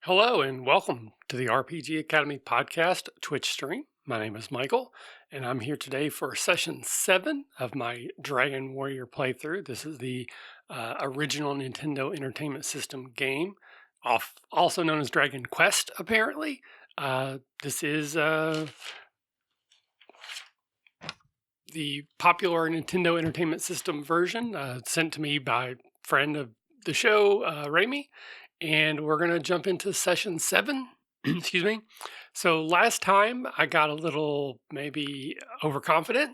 Hello and welcome to the RPG Academy podcast Twitch stream. My name is Michael, and I'm here today for session 7 of my Dragon Warrior playthrough. This is the original Nintendo Entertainment System game, also known as Dragon Quest, apparently. This is the popular Nintendo Entertainment System version sent to me by a friend of the show, Rami, and we're going to jump into session 7. Excuse me. So last time I got a little maybe overconfident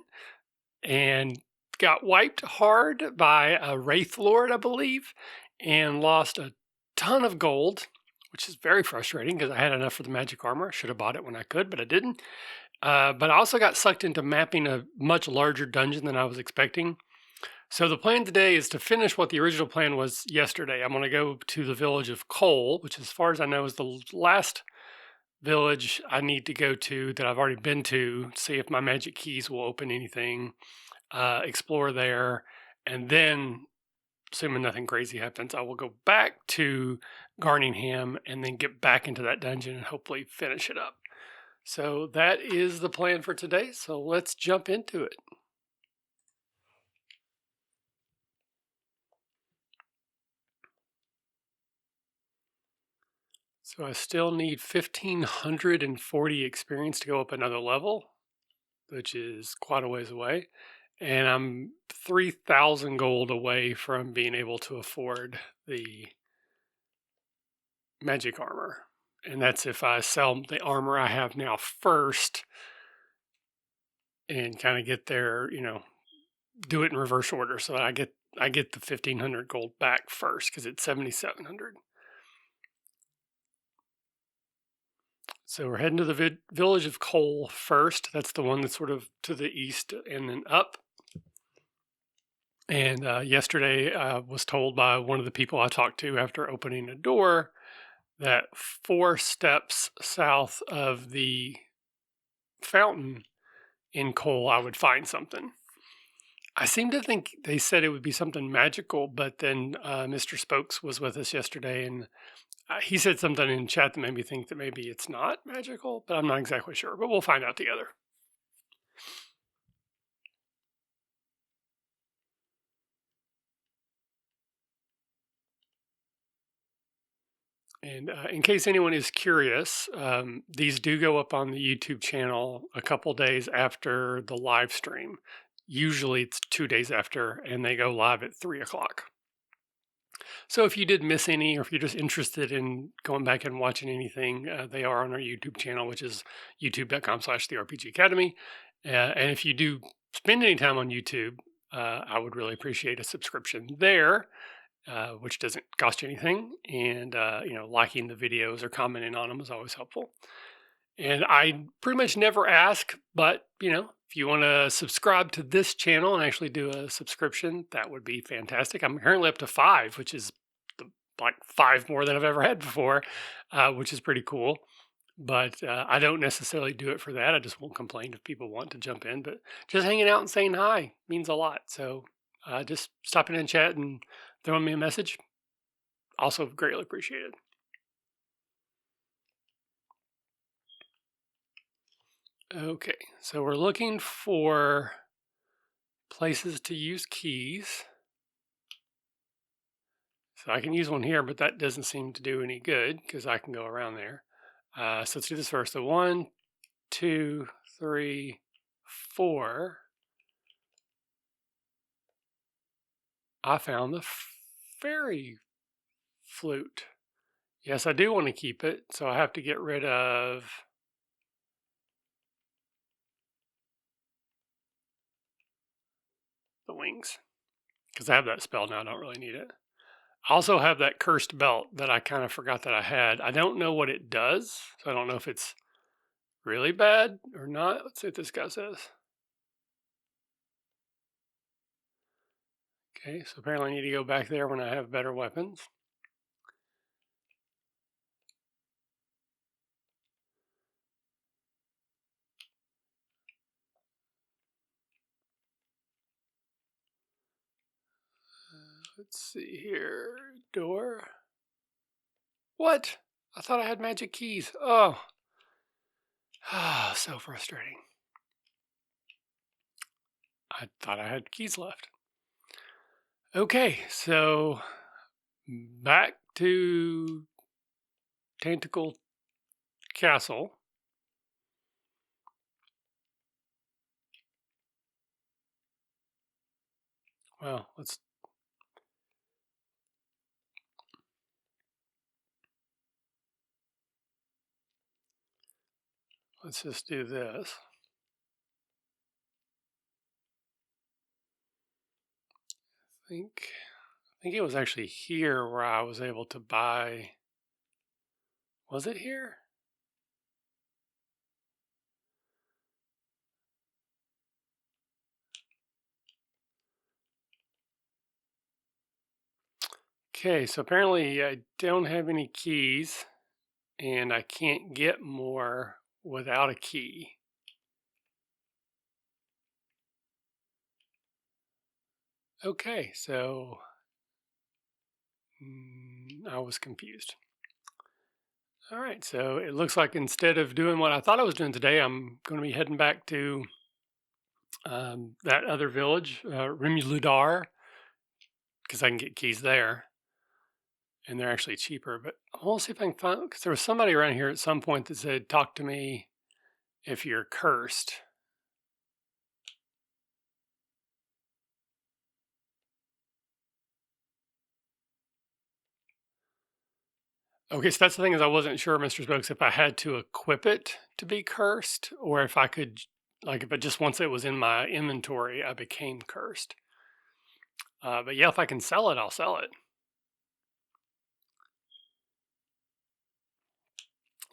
and got wiped hard by a Wraith Lord, I believe, and lost a ton of gold, which is very frustrating because I had enough for the magic armor. I should have bought it when I could, but I didn't. But I also got sucked into mapping a much larger dungeon than I was expecting. So the plan today is to finish what the original plan was yesterday. I'm going to go to the village of Kol, which as far as I know is the last village I need to go to that I've already been to, see if my magic keys will open anything, explore there, and then, assuming nothing crazy happens, I will go back to Granhinham and then get back into that dungeon and hopefully finish it up. So that is the plan for today. So let's jump into it. So I still need 1,540 experience to go up another level, which is quite a ways away. And I'm 3,000 gold away from being able to afford the magic armor. And that's if I sell the armor I have now first and kind of get there, do it in reverse order. So I get the 1,500 gold back first because it's 7,700. So we're heading to the village of Kol first. That's the one that's sort of to the east and then up. And yesterday I was told by one of the people I talked to after opening a door that 4 steps south of the fountain in Kol I would find something. I seem to think they said it would be something magical, but then Mr. Spokes was with us yesterday and he said something in chat that made me think that maybe it's not magical, but I'm not exactly sure. But we'll find out together. And in case anyone is curious, these do go up on the YouTube channel a couple days after the live stream. Usually it's 2 days after, and they go live at 3 o'clock. So if you did miss any, or if you're just interested in going back and watching anything, they are on our YouTube channel, which is youtube.com/therpg Academy. And if you do spend any time on YouTube, I would really appreciate a subscription there, which doesn't cost you anything. And, liking the videos or commenting on them is always helpful. And I pretty much never ask, but, if you want to subscribe to this channel and actually do a subscription, that would be fantastic. I'm currently up to 5, which is like 5 more than I've ever had before, which is pretty cool. But I don't necessarily do it for that. I just won't complain if people want to jump in. But just hanging out and saying hi means a lot. So just stopping in chat and throwing me a message, also greatly appreciated. Okay, so we're looking for places to use keys. So I can use one here, but that doesn't seem to do any good because I can go around there. So let's do this first. So 1, 2, 3, 4. I found the fairy flute. Yes, I do want to keep it, so I have to get rid of the wings because I have that spell now. I don't really need it. I also have that cursed belt that I kind of forgot that I had. I don't know what it does, so I don't know if it's really bad or not. Let's see what this guy says. Okay, so apparently I need to go back there when I have better weapons. Let's see here. Door. What? I thought I had magic keys. Oh, so frustrating. I thought I had keys left. Okay, so back to Tentacle Castle. Well, let's just do this. I think it was actually here where I was able to buy. Was it here? Okay, so apparently I don't have any keys and I can't get more without a key. Okay, so I was confused. All right, so it looks like instead of doing what I thought I was doing today, I'm going to be heading back to that other village, Rimuludar, because I can get keys there, and they're actually cheaper. But I want to see if I can find, because there was somebody around here at some point that said, "Talk to me if you're cursed." Okay, so that's the thing is I wasn't sure, Mr. Spokes, if I had to equip it to be cursed, or if I could, like, if it just once it was in my inventory, I became cursed. But yeah, if I can sell it, I'll sell it.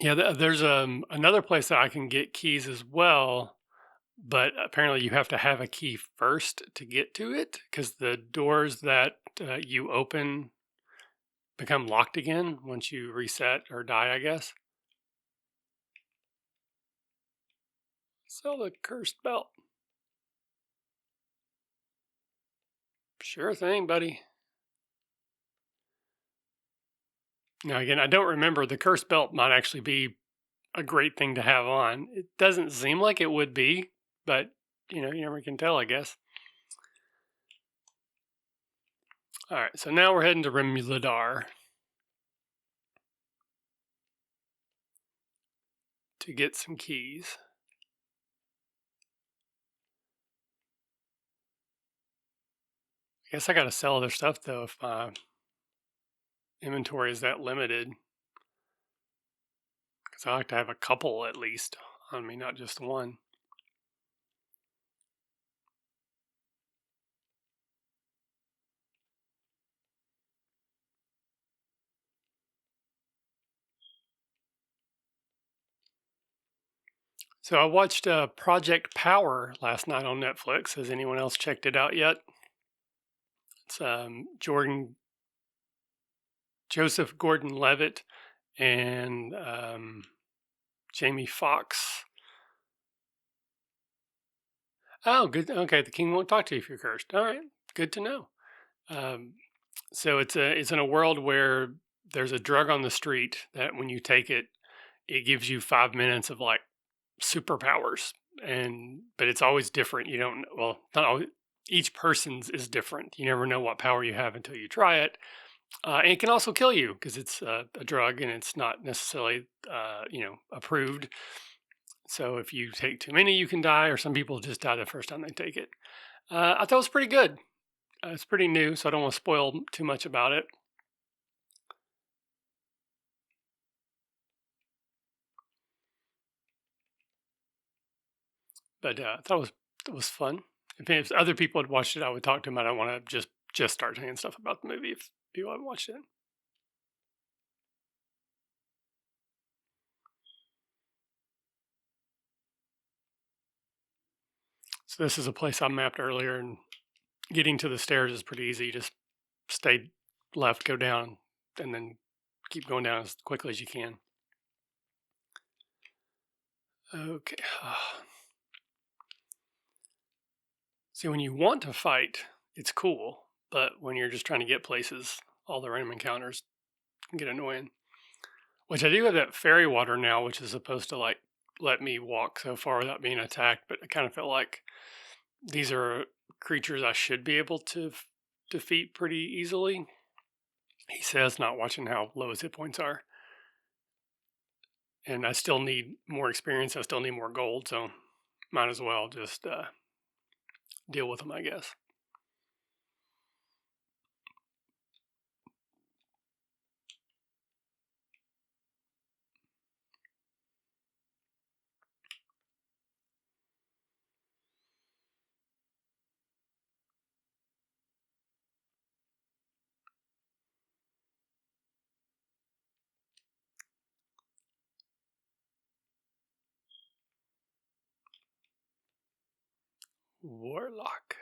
Yeah, there's another place that I can get keys as well, but apparently you have to have a key first to get to it because the doors that you open become locked again once you reset or die, I guess. Sell the cursed belt. Sure thing, buddy. Now, again, I don't remember. The cursed belt might actually be a great thing to have on. It doesn't seem like it would be, but you never can tell, I guess. All right, so now we're heading to Rimulidar to get some keys. I guess I got to sell other stuff though if my inventory is that limited. Because I like to have a couple at least on me, not just one. So I watched Project Power last night on Netflix. Has anyone else checked it out yet? It's Joseph Gordon-Levitt and Jamie Foxx. Oh, good. Okay, the king won't talk to you if you're cursed. All right, good to know. Um, so it's in a world where there's a drug on the street that when you take it, it gives you 5 minutes of like superpowers, but it's always different. You don't not always. Each person's is different. You never know what power you have until you try it. And it can also kill you because it's a drug and it's not necessarily approved. So if you take too many, you can die, or some people just die the first time they take it. I thought it was pretty good. It's pretty new, so I don't want to spoil too much about it. But I thought it was fun. If other people had watched it, I would talk to them. I don't want to just start saying stuff about the movie if people haven't watched it. So this is a place I mapped earlier, and getting to the stairs is pretty easy. You just stay left, go down, and then keep going down as quickly as you can. Okay. See, when you want to fight, it's cool, but when you're just trying to get places, all the random encounters can get annoying. Which I do have that fairy water now, which is supposed to like let me walk so far without being attacked. But I kind of feel like these are creatures I should be able to defeat pretty easily. He says, not watching how low his hit points are. And I still need more experience. I still need more gold. So might as well just deal with them, I guess. Warlock.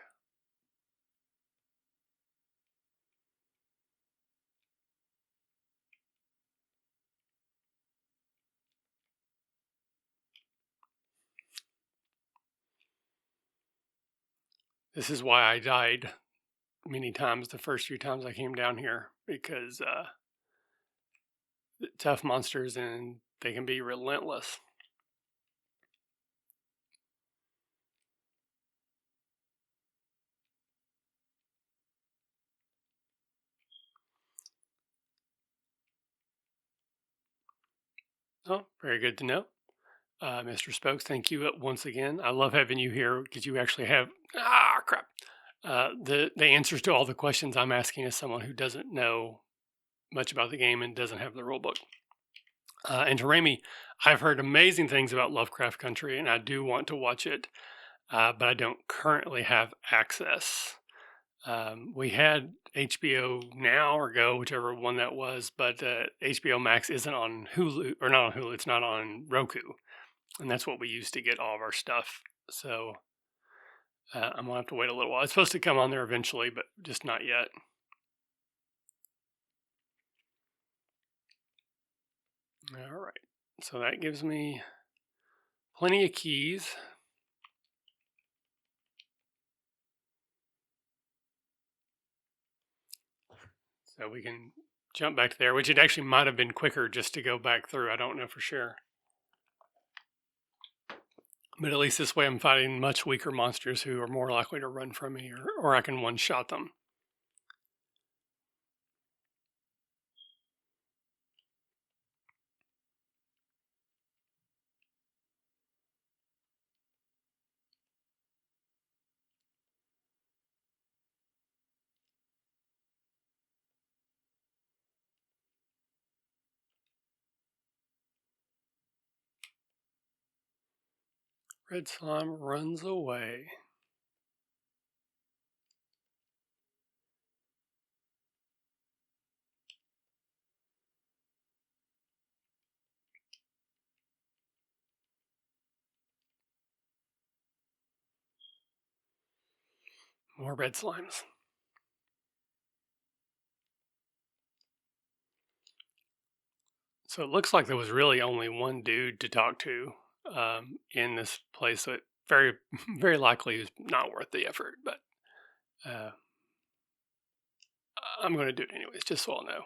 This is why I died many times the first few times I came down here, because tough monsters and they can be relentless. Oh, very good to know. Mr. Spokes, thank you once again. I love having you here because you actually have crap. The answers to all the questions I'm asking as someone who doesn't know much about the game and doesn't have the rule book. And to Rami, I've heard amazing things about Lovecraft Country, and I do want to watch it, but I don't currently have access. We had HBO Now or Go, whichever one that was, but HBO Max isn't on Hulu, or not on Hulu. It's not on Roku, and that's what we use to get all of our stuff. So I'm gonna have to wait a little while. It's supposed to come on there eventually, but just not yet. All right, so that gives me plenty of keys. So we can jump back there, which it actually might have been quicker just to go back through. I don't know for sure. But at least this way I'm fighting much weaker monsters who are more likely to run from me, or I can one-shot them. Red slime runs away. More red slimes. So it looks like there was really only one dude to talk to in this place. So it very, very likely is not worth the effort. But I'm going to do it anyways, just so I'll know.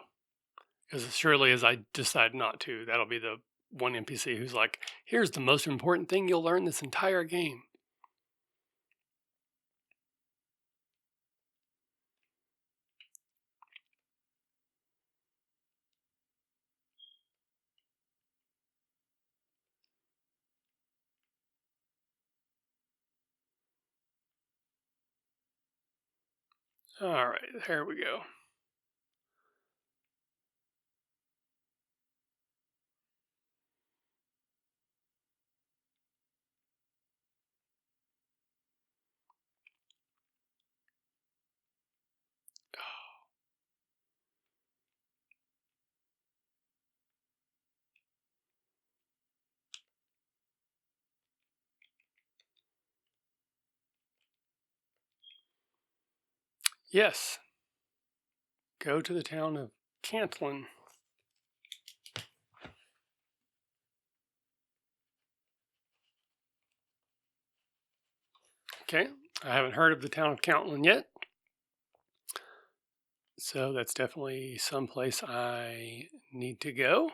Because surely as I decide not to, that'll be the one NPC who's like, here's the most important thing you'll learn this entire game. All right, there we go. Yes. Go to the town of Cantlin. Okay, I haven't heard of the town of Cantlin yet. So that's definitely someplace I need to go.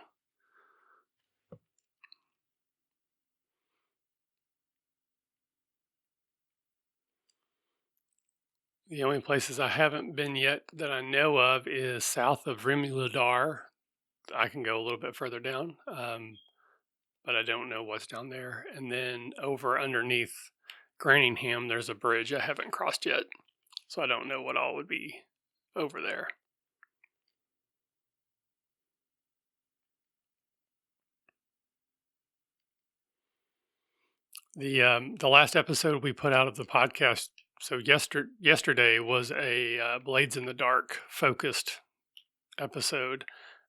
The only places I haven't been yet that I know of is south of Rimulidar. I can go a little bit further down, but I don't know what's down there. And then over underneath Granhinham, there's a bridge I haven't crossed yet, so I don't know what all would be over there. The last episode we put out of the podcast, so yesterday was a Blades in the Dark focused episode.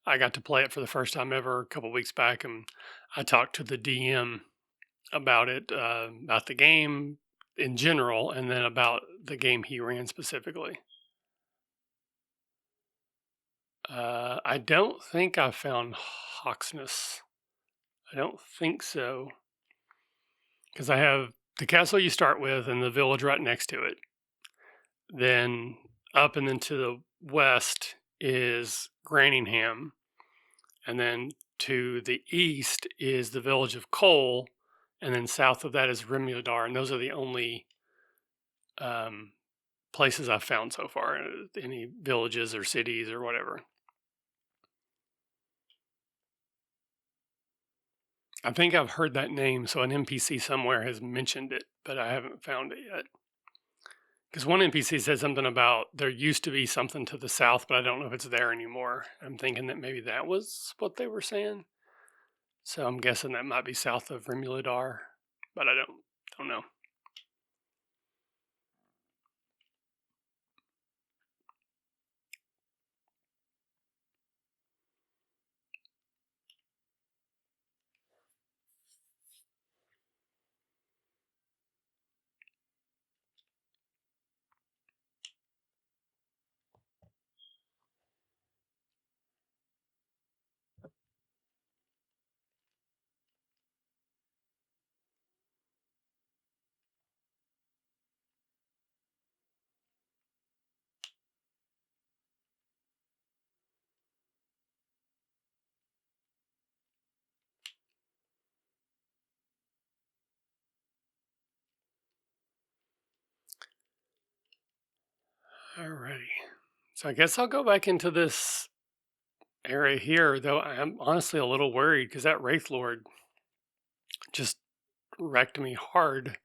I got to play it for the first time ever a couple weeks back, and I talked to the DM about it, about the game in general, and then about the game he ran specifically. I don't think I found Hawksness. I don't think so. Because I have the castle you start with and the village right next to it. Then up and then to the west is Granhinham. And then to the east is the village of Kol. And then south of that is Rimudar. And those are the only places I've found so far. Any villages or cities or whatever. I think I've heard that name, so an NPC somewhere has mentioned it, but I haven't found it yet. Because one NPC said something about there used to be something to the south, but I don't know if it's there anymore. I'm thinking that maybe that was what they were saying. So I'm guessing that might be south of Rimulidar, but I don't know. Alrighty. So I guess I'll go back into this area here, though I'm honestly a little worried because that Wraith Lord just wrecked me hard.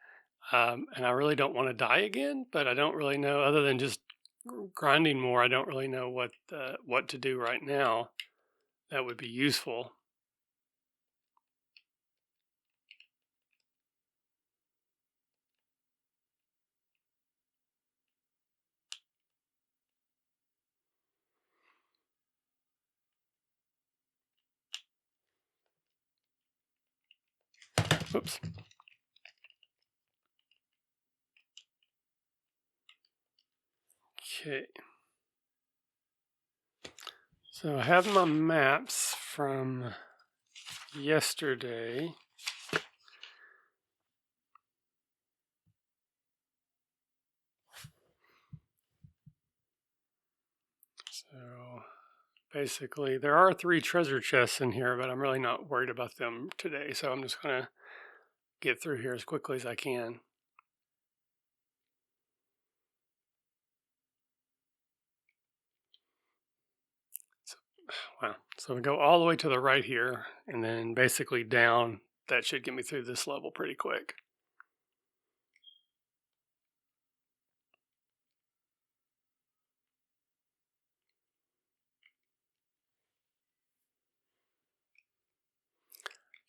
And I really don't want to die again, but I don't really know, other than just grinding more, I don't really know what to do right now that would be useful. Oops. Okay. So I have my maps from yesterday. So basically, there are 3 treasure chests in here, but I'm really not worried about them today. So I'm just going to get through here as quickly as I can. Wow. So we go all the way to the right here, and then basically down. That should get me through this level pretty quick.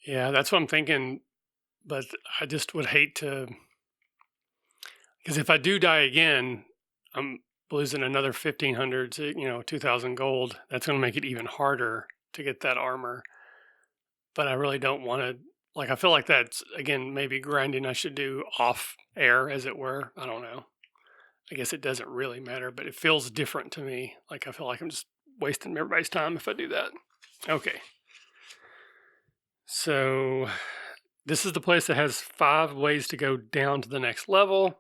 Yeah, that's what I'm thinking. But I just would hate to, because if I do die again, I'm losing another 1,500 to 2,000 gold. That's going to make it even harder to get that armor. But I really don't want to. Like, I feel like that's, again, maybe grinding I should do off air, as it were. I don't know. I guess it doesn't really matter, but it feels different to me. Like, I feel like I'm just wasting everybody's time if I do that. Okay. So this is the place that has 5 ways to go down to the next level.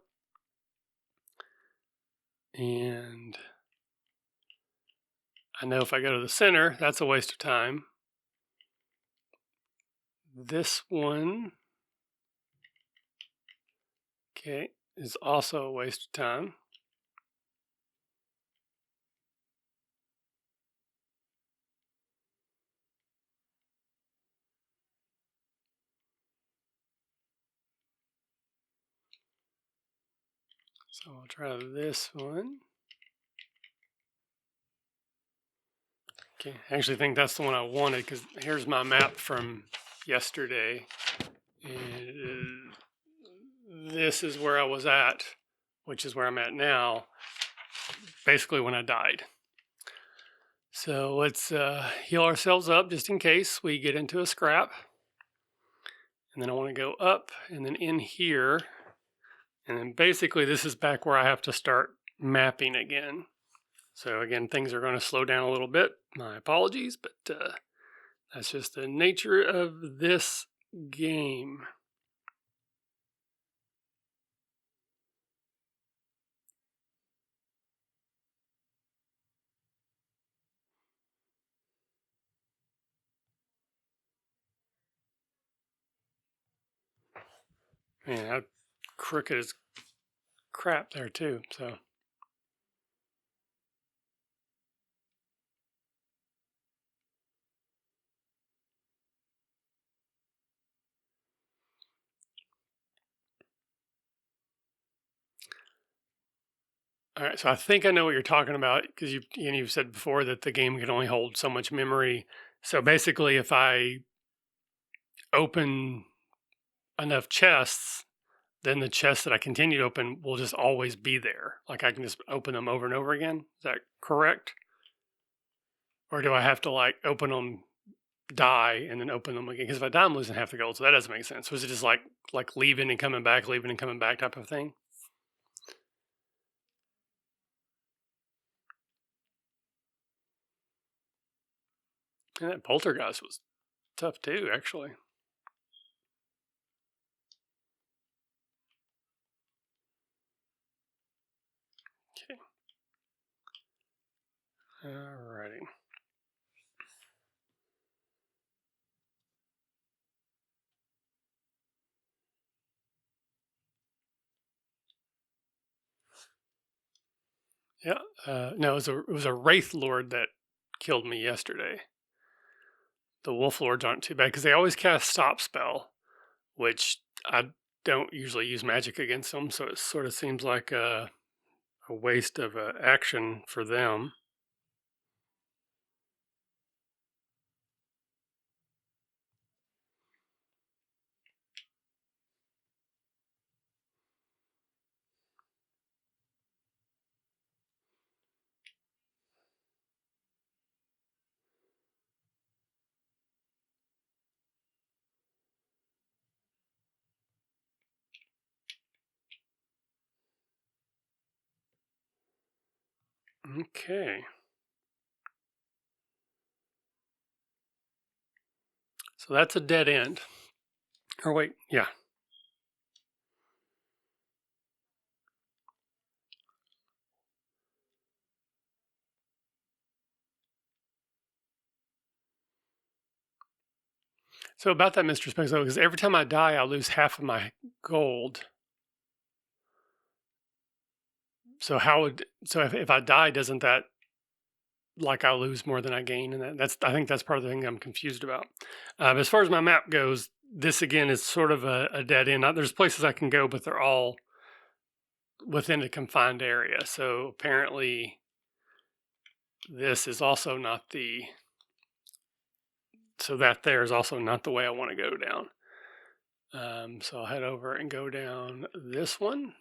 And I know if I go to the center, that's a waste of time. This one, okay, is also a waste of time. So I'll try this one. Okay, I actually think that's the one I wanted because here's my map from yesterday. And this is where I was at, which is where I'm at now, basically when I died. So let's heal ourselves up just in case we get into a scrap. And then I want to go up and then in here. And then basically this is back where I have to start mapping again. So again, things are going to slow down a little bit. My apologies, but that's just the nature of this game. Man, how crooked is crap there too. So all right, so I think I know what you're talking about because you've said before that the game can only hold so much memory. So basically, if I open enough chests, then the chests that I continue to open will just always be there. Like I can just open them over and over again. Is that correct? Or do I have to like open them, die, and then open them again? Because if I die, I'm losing half the gold, so that doesn't make sense. So is it just like leaving and coming back, leaving and coming back type of thing? And that poltergeist was tough too, actually. Okay. Alrighty. Yeah. No, it was a wraith lord that killed me yesterday. The wolf lords aren't too bad because they always cast stop spell, which I don't usually use magic against them, so it sort of seems like a waste of action for them. Okay. So that's a dead end. Or wait, yeah. So about that, Mr. Spexo, because every time I die, I lose half of my gold. So if I die, doesn't that like I lose more than I gain? And I think that's part of the thing I'm confused about. As far as my map goes, this again is sort of a dead end. There's places I can go, but they're all within a confined area. So apparently, this is also not the. So that there is also not the way I want to go down. So I'll head over and go down this one.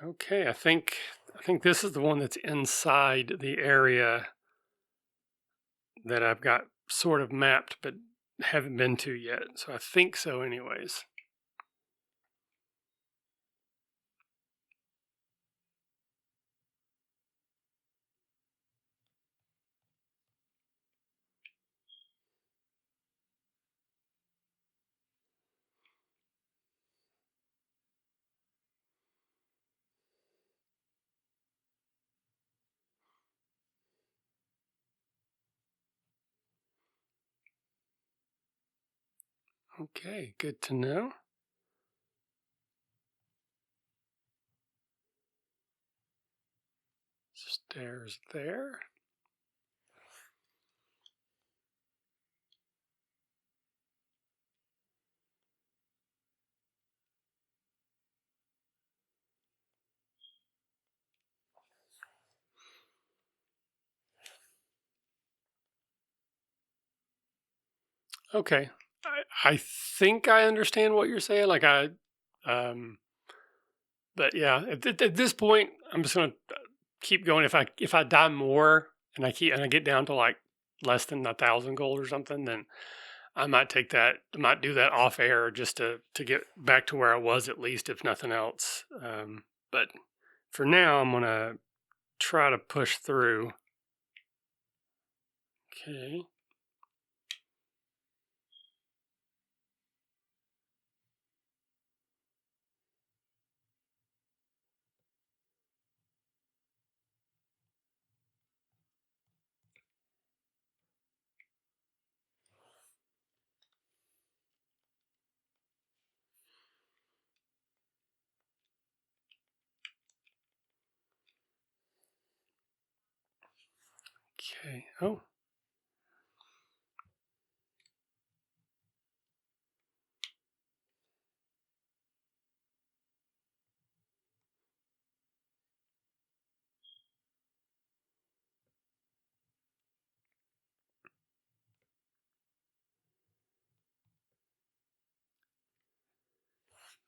Okay, I think this is the one that's inside the area that I've got sort of mapped but haven't been to yet. So I think so anyways. Okay, good to know. Stairs there. Okay. I think I understand what you're saying. Like but yeah, at this point, I'm just gonna keep going. If I die more and I get down to like less than 1,000 gold or something, then I might take that. I might do that off air just to get back to where I was at least, if nothing else. But for now, I'm gonna try to push through. Okay. Okay. Oh,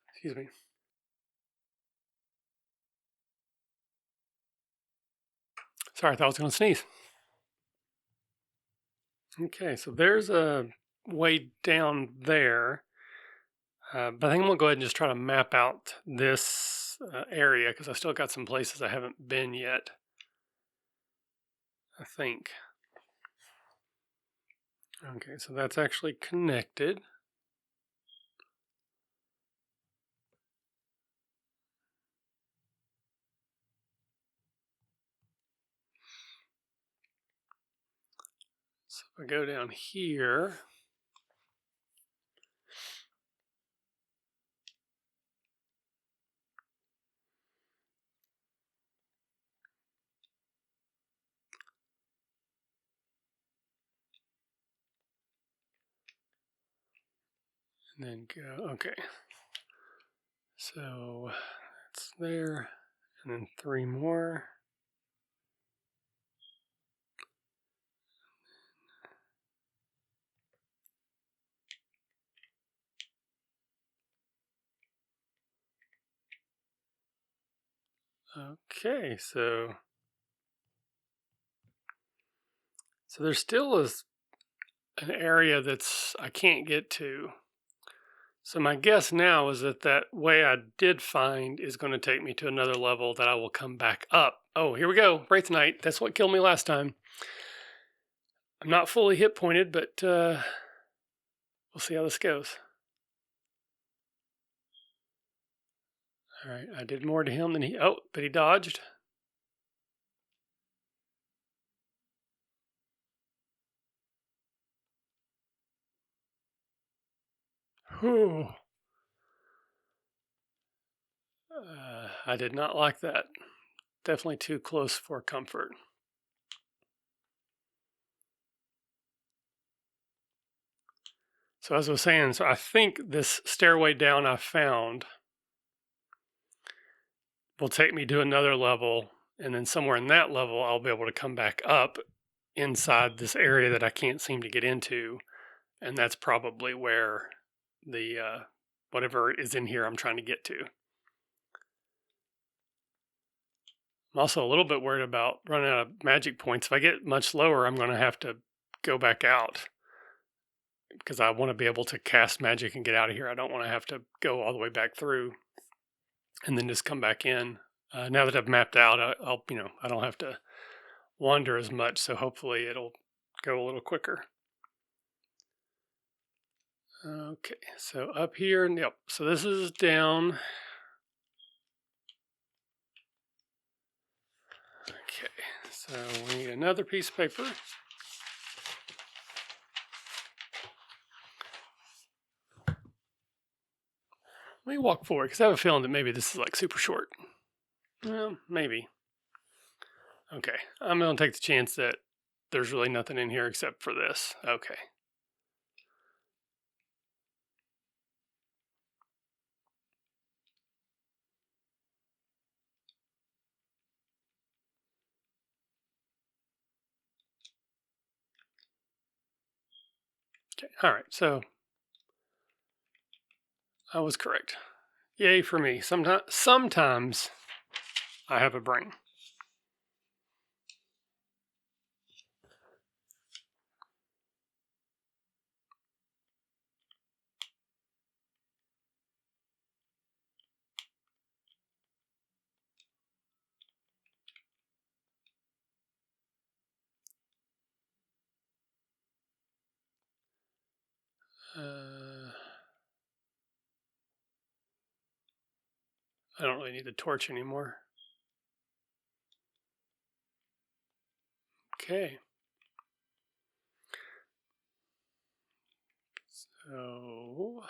excuse me. Sorry, I thought I was gonna sneeze. Okay, so there's a way down there. But I think I'm gonna go ahead and just try to map out this area because I still got some places I haven't been yet. I think. Okay, so that's actually connected. So if I go down here, and then go, okay. So that's there, and then 3 more. Okay, so there still is an area that's I can't get to. So my guess now is that that way I did find is going to take me to another level that I will come back up. Oh, here we go. Wraith Knight. That's what killed me last time. I'm not fully hit pointed, but we'll see how this goes. All right, I did more to him than he. Oh, but he dodged. Whew. I did not like that. Definitely too close for comfort. So as I was saying, so I think this stairway down I found will take me to another level, and then somewhere in that level I'll be able to come back up inside this area that I can't seem to get into, and that's probably where the whatever is in here I'm trying to get to. I'm also a little bit worried about running out of magic points. If I get much lower, I'm going to have to go back out because I want to be able to cast magic and get out of here. I don't want to have to go all the way back through and then just come back in. Now that I've mapped out, I'll I don't have to wander as much, so hopefully it'll go a little quicker. Okay, so up here, yep. So this is down. Okay, so we need another piece of paper. Let me walk forward because I have a feeling that maybe this is like super short. Well, maybe. Okay, I'm going to take the chance that there's really nothing in here except for this. Okay. Okay, all right, so I was correct. Yay for me. Sometimes I have a brain. I don't really need the torch anymore. Okay. So,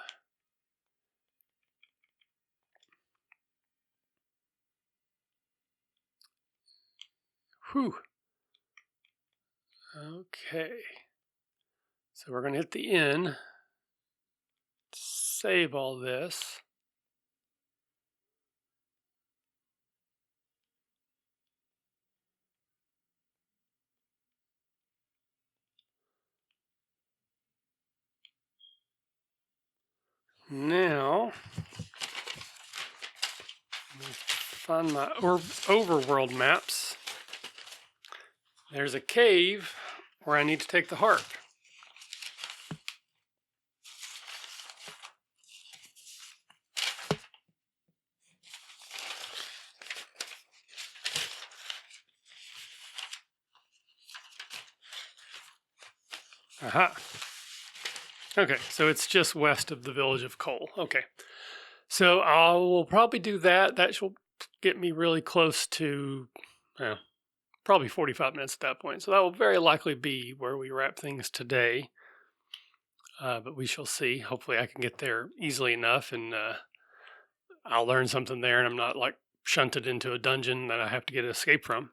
whew. Okay. So we're going to hit the N, save all this. Now, find my overworld maps. There's a cave where I need to take the harp. Aha. Okay, so it's just west of the village of Kol. Okay. So I will probably do that. That will get me really close to, probably 45 minutes at that point. So that will very likely be where we wrap things today. But we shall see. Hopefully I can get there easily enough and I'll learn something there and I'm not like shunted into a dungeon that I have to get an escape from.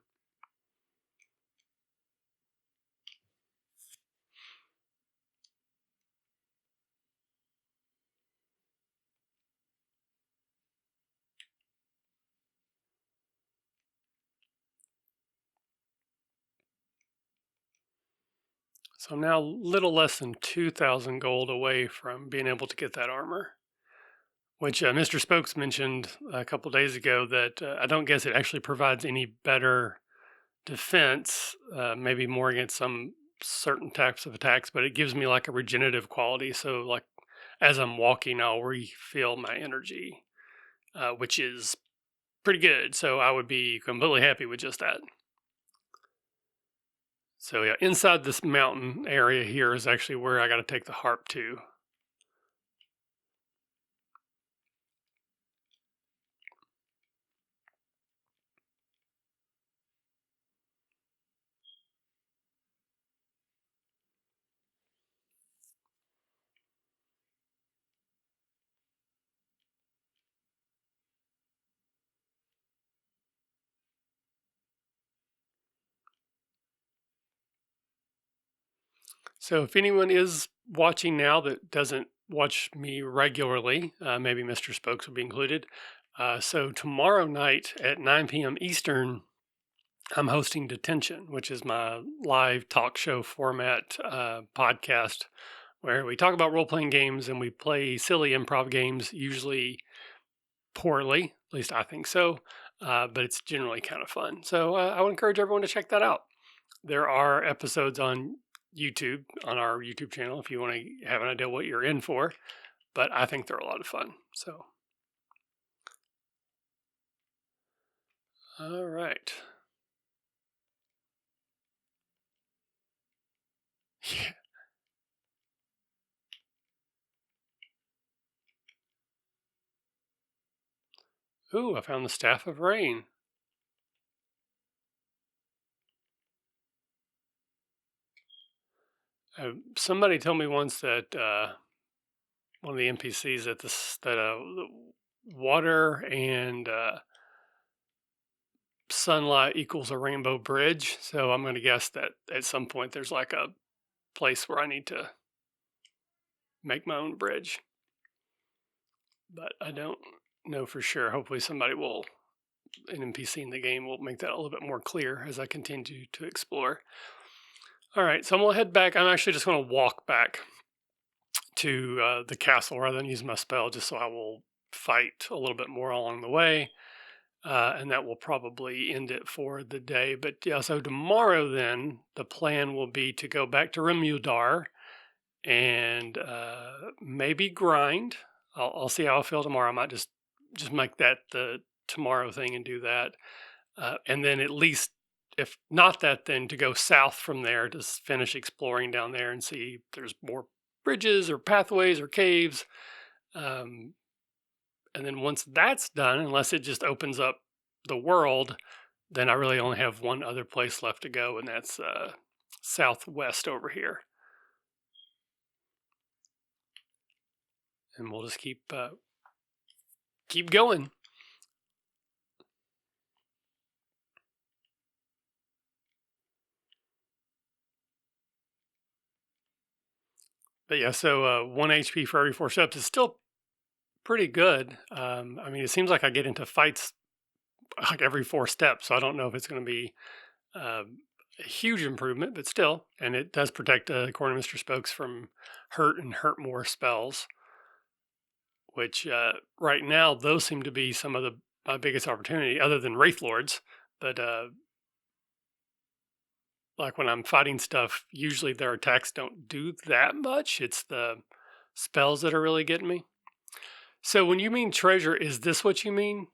So I'm now a little less than 2,000 gold away from being able to get that armor, which Mr. Spokes mentioned a couple days ago that I don't guess it actually provides any better defense, maybe more against some certain types of attacks, but it gives me like a regenerative quality. So like as I'm walking, I'll refill my energy, which is pretty good. So I would be completely happy with just that. So yeah, inside this mountain area here is actually where I got to take the harp to. So if anyone is watching now that doesn't watch me regularly, maybe Mr. Spokes will be included. So tomorrow night at 9 p.m. Eastern, I'm hosting Detention, which is my live talk show format podcast where we talk about role playing games and we play silly improv games, usually poorly, at least I think so, but it's generally kind of fun. So I would encourage everyone to check that out. There are episodes on YouTube, on our YouTube channel, if you want to have an idea what you're in for, but I think they're a lot of fun. So, all right. Yeah. Ooh, I found the Staff of Rain. Somebody told me once that one of the NPCs that water and sunlight equals a rainbow bridge. So I'm going to guess that at some point there's like a place where I need to make my own bridge, but I don't know for sure. Hopefully somebody will, an NPC in the game will make that a little bit more clear as I continue to explore. All right, so I'm gonna head back. I'm actually just gonna walk back to the castle rather than use my spell, just so I will fight a little bit more along the way. And that will probably end it for the day. But yeah, so tomorrow then, the plan will be to go back to Remuldar and maybe grind. I'll see how I feel tomorrow. I might just make that the tomorrow thing and do that. And then at least, if not that, then to go south from there to finish exploring down there and see if there's more bridges or pathways or caves. And then once that's done, unless it just opens up the world, then I really only have one other place left to go, and that's southwest over here. And we'll just keep going. But yeah, so 1 HP for every 4 steps is still pretty good. I mean, it seems like I get into fights like every 4 steps, so I don't know if it's going to be a huge improvement, but still. And it does protect, according to Mr. Spokes, from hurt and hurt more spells, which right now, those seem to be some of my biggest opportunity, other than Wraith Lords. But like when I'm fighting stuff, usually their attacks don't do that much. It's the spells that are really getting me. So when you mean treasure, is this what you mean,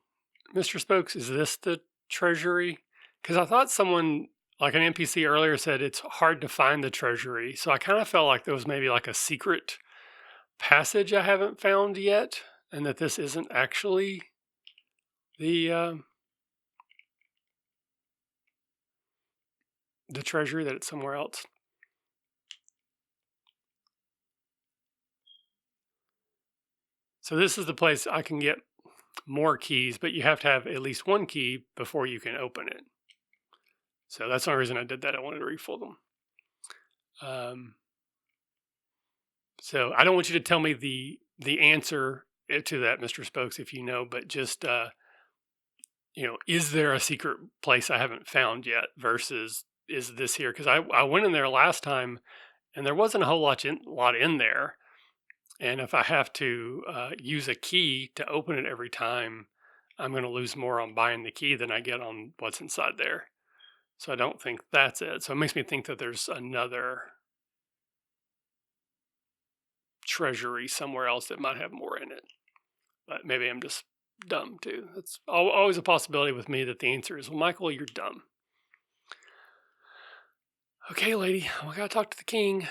Mr. Spokes? Is this the treasury? Because I thought someone, like an NPC earlier, said it's hard to find the treasury. So I kind of felt like there was maybe like a secret passage I haven't found yet, and that this isn't actually the treasury, that it's somewhere else. So this is the place I can get more keys, but you have to have at least one key before you can open it. So that's the only reason I did that. I wanted to refill them. So I don't want you to tell me the answer to that, Mr. Spokes, if you know, but just is there a secret place I haven't found yet versus is this here? Because I went in there last time and there wasn't a whole lot in there. And if I have to use a key to open it every time, I'm going to lose more on buying the key than I get on what's inside there. So I don't think that's it. So it makes me think that there's another treasury somewhere else that might have more in it. But maybe I'm just dumb too. That's always a possibility with me, that the answer is, well, Michael, you're dumb. Okay, lady, we gotta talk to the king.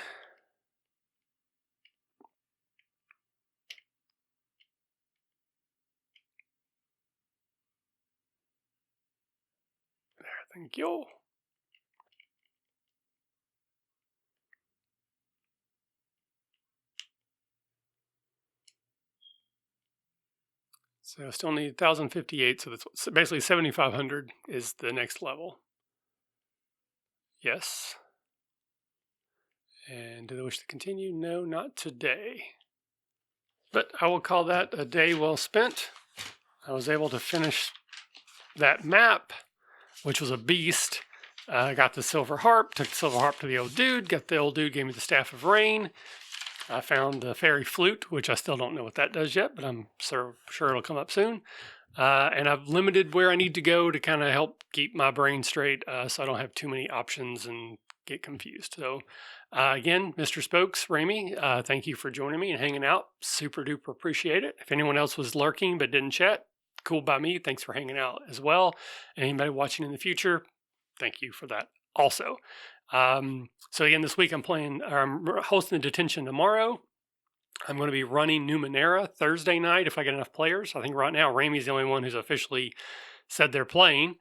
There, thank you. So I still need 1,058, so that's basically 7,500 is the next level. Yes. And do they wish to continue? No, not today. But I will call that a day well spent. I was able to finish that map, which was a beast. I got the silver harp, took the silver harp to the old dude, got the old dude, gave me the staff of rain. I found the fairy flute, which I still don't know what that does yet, but I'm sure it'll come up soon. And I've limited where I need to go to kind of help keep my brain straight, so I don't have too many options and get confused. So again, Mr. Spokes, Rami, thank you for joining me and hanging out. Super duper appreciate it. If anyone else was lurking but didn't chat, cool by me. Thanks for hanging out as well. And anybody watching in the future, thank you for that also. So again, this week I'm hosting the detention tomorrow. I'm going to be running Numenera Thursday night if I get enough players. I think right now Rami's the only one who's officially said they're playing.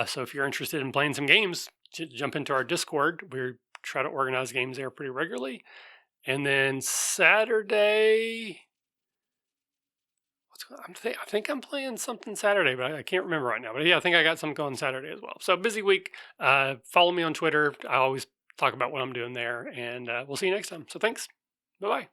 So if you're interested in playing some games, jump into our Discord. We try to organize games there pretty regularly. And then Saturday, I think I'm playing something Saturday, but I can't remember right now. But yeah, I think I got something going Saturday as well. So busy week. Follow me on Twitter. I always talk about what I'm doing there. And we'll see you next time. So thanks. Bye-bye.